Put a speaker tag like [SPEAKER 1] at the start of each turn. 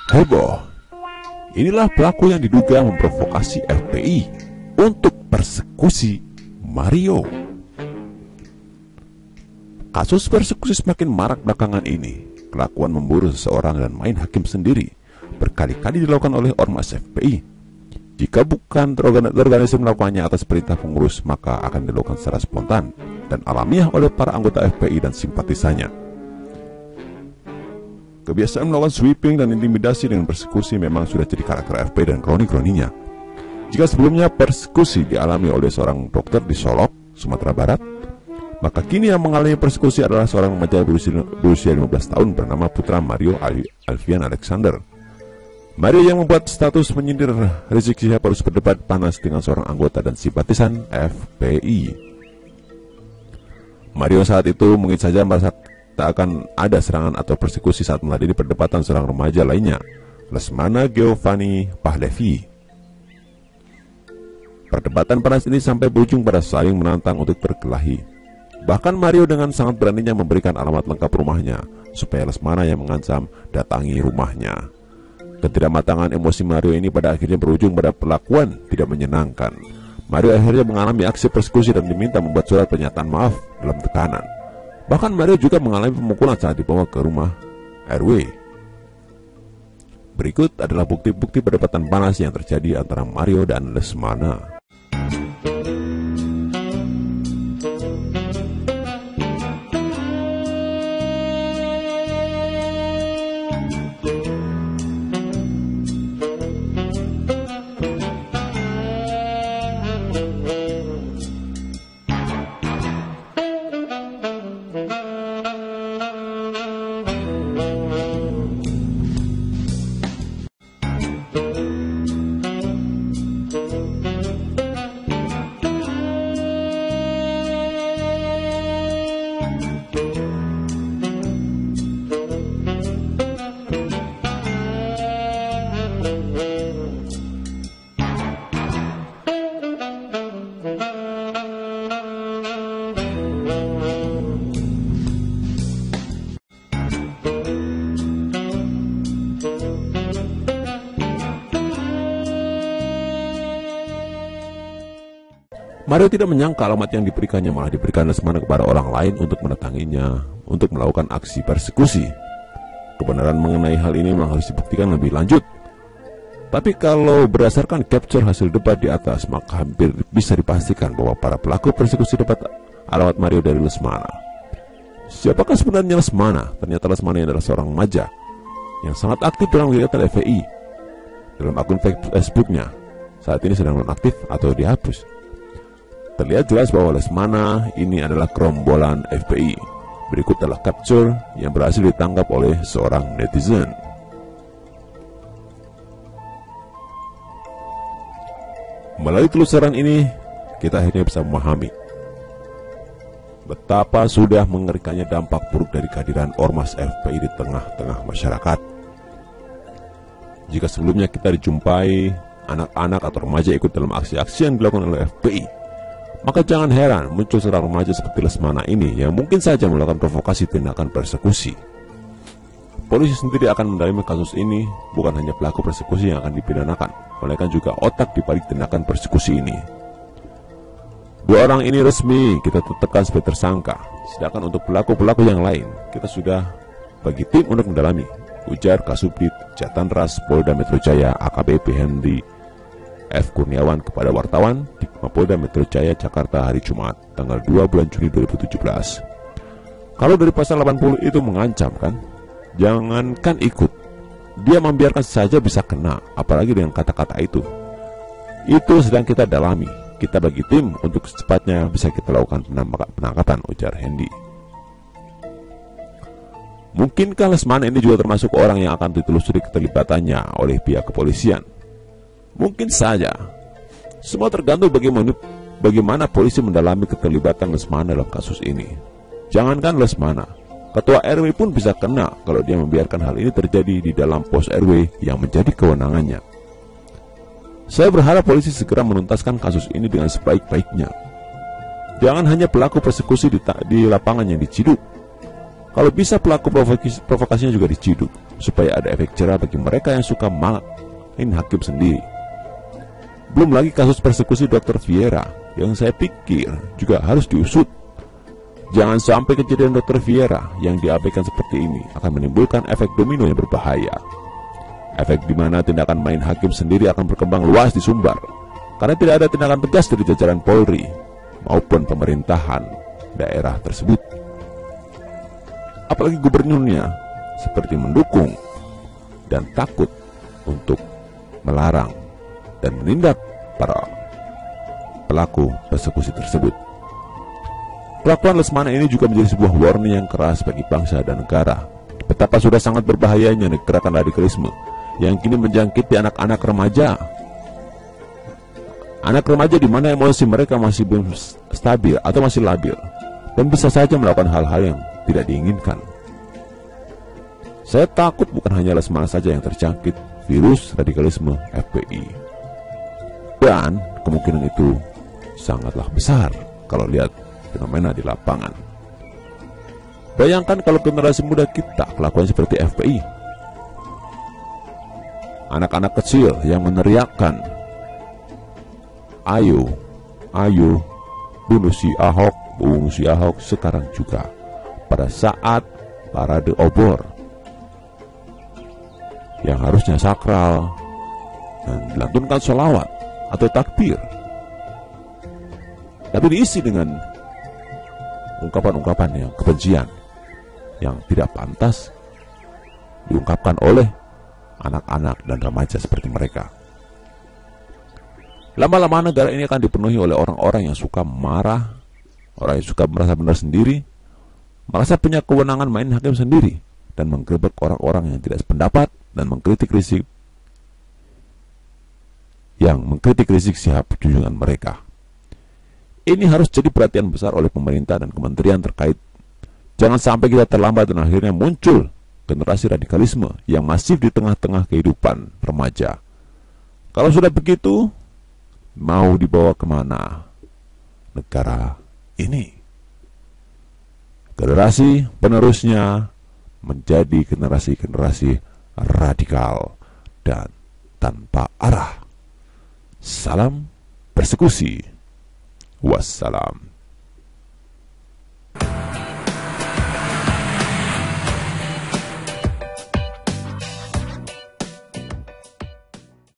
[SPEAKER 1] Heboh. Inilah pelaku yang diduga memprovokasi FPI untuk persekusi Mario. Kasus persekusi semakin marak belakangan ini. Kelakuan memburu seseorang dan main hakim sendiri berkali-kali dilakukan oleh ormas FPI. Jika bukan terorganisir melakukannya atas perintah pengurus, maka akan dilakukan secara spontan dan alamiah oleh para anggota FPI dan simpatisannya. Kebiasaan melakukan sweeping dan intimidasi dengan persekusi memang sudah jadi karakter FPI dan kroni-kroninya. Jika sebelumnya persekusi dialami oleh seorang dokter di Solok, Sumatera Barat, maka kini yang mengalami persekusi adalah seorang remaja berusia 15 tahun bernama Putra Mario Alfian Alexander. Mario yang membuat status menyindir Rizik Syihab harus berdebat panas dengan seorang anggota dan simpatisan FPI. Mario saat itu mungkin saja merasa tak akan ada serangan atau persekusi saat menghadiri perdebatan seorang remaja lainnya, Lesmana Giovanni Pahlevi. Perdebatan panas ini sampai berujung pada saling menantang untuk berkelahi. Bahkan Mario dengan sangat beraninya memberikan alamat lengkap rumahnya, supaya Lesmana yang mengancam datangi rumahnya. Ketidakmatangan emosi Mario ini pada akhirnya berujung pada perlakuan tidak menyenangkan. Mario akhirnya mengalami aksi persekusi dan diminta membuat surat pernyataan maaf dalam tekanan. Bahkan Mario juga mengalami pemukulan saat dibawa ke rumah RW. Berikut adalah bukti-bukti perdebatan panas yang terjadi antara Mario dan Lesmana. Mario tidak menyangka alamat yang diberikannya malah diberikan Lesmana kepada orang lain untuk mendatanginya untuk melakukan aksi persekusi. Kebenaran mengenai hal ini memang harus dibuktikan lebih lanjut. Tapi kalau berdasarkan capture hasil debat di atas, maka hampir bisa dipastikan bahwa para pelaku persekusi dapat alamat Mario dari Lesmana. Siapakah sebenarnya Lesmana? Ternyata Lesmana adalah seorang remaja yang sangat aktif dalam kegiatan FPI. Dalam akun Facebooknya saat ini sedang nonaktif atau dihapus. Terlihat jelas bahwa Lesmana ini adalah gerombolan FPI. Berikut adalah capture yang berhasil ditangkap oleh seorang netizen. Melalui telusuran ini, kita akhirnya bisa memahami betapa sudah mengerikannya dampak buruk dari kehadiran ormas FPI di tengah-tengah masyarakat. Jika sebelumnya kita dijumpai anak-anak atau remaja ikut dalam aksi-aksi yang dilakukan oleh FPI, maka jangan heran muncul seorang remaja seperti Lesmana ini yang mungkin saja melakukan provokasi tindakan persekusi. Polisi sendiri akan mendalami kasus ini, bukan hanya pelaku persekusi yang akan dipidanakan, melainkan juga otak di balik tindakan persekusi ini. Dua orang ini resmi kita tetapkan sebagai tersangka, sedangkan untuk pelaku-pelaku yang lain kita sudah bagi tim untuk mendalami, ujar Kasubdit Jatanras Polda Metro Jaya AKBP Hendy F. Kurniawan kepada wartawan di Mapolda Metro Jaya, Jakarta hari Jumat, tanggal 2 bulan Juni 2017. Kalau dari pasal 80 itu mengancam kan? Jangankan ikut, dia membiarkan saja bisa kena, apalagi dengan kata-kata itu. Itu sedang kita dalami, kita bagi tim untuk secepatnya bisa kita lakukan penangkapan, ujar Hendy. Mungkinkah Lesmana ini juga termasuk orang yang akan ditelusuri keterlibatannya oleh pihak kepolisian? Mungkin saja. Semua tergantung bagaimana polisi mendalami keterlibatan Lesmana dalam kasus ini. Jangankan Lesmana, ketua RW pun bisa kena kalau dia membiarkan hal ini terjadi di dalam pos RW yang menjadi kewenangannya. Saya berharap polisi segera menuntaskan kasus ini dengan sebaik-baiknya. Jangan hanya pelaku persekusi di lapangan yang diciduk. Kalau bisa pelaku provokasinya juga diciduk. supaya ada efek jerah bagi mereka yang suka main hakim sendiri. Belum lagi kasus persekusi Dr. Vieira yang saya pikir juga harus diusut. Jangan sampai kejadian Dr. Vieira yang diabaikan seperti ini akan menimbulkan efek domino yang berbahaya. Efek di mana tindakan main hakim sendiri akan berkembang luas di Sumbar, karena tidak ada tindakan tegas dari jajaran Polri maupun pemerintahan daerah tersebut. Apalagi gubernurnya seperti mendukung dan takut untuk melarang dan menindak para pelaku persekusi tersebut. Kelakuan Lesmana ini juga menjadi sebuah warning yang keras bagi bangsa dan negara. Betapa sudah sangat berbahayanya gerakan radikalisme yang kini menjangkiti anak-anak remaja. Anak remaja di mana emosi mereka masih belum stabil atau masih labil dan bisa saja melakukan hal-hal yang tidak diinginkan. Saya takut bukan hanya Lesmana saja yang terjangkit virus radikalisme FPI, dan kemungkinan itu sangatlah besar kalau lihat fenomena di lapangan. Bayangkan kalau generasi muda kita kelakuan seperti FPI. Anak-anak kecil yang meneriakkan, ayo, ayo, bunuh si Ahok sekarang juga pada saat parade obor yang harusnya sakral dan dilantunkan sholawat atau takbir, tapi diisi dengan ungkapan-ungkapan yang kebencian yang tidak pantas diungkapkan oleh anak-anak dan remaja seperti mereka. Lama-lama negara ini akan dipenuhi oleh orang-orang yang suka marah, orang yang suka merasa benar sendiri, merasa punya kewenangan main hakim sendiri, dan menggerebek orang-orang yang tidak sependapat dan mengkritik rizik sihab junjungan mereka. Ini harus jadi perhatian besar oleh pemerintah dan kementerian terkait. Jangan sampai kita terlambat dan akhirnya muncul generasi radikalisme yang masif di tengah-tengah kehidupan remaja. Kalau sudah begitu, mau dibawa kemana negara ini? Generasi penerusnya menjadi generasi-generasi radikal dan tanpa arah. Salam persekusi. Wassalam.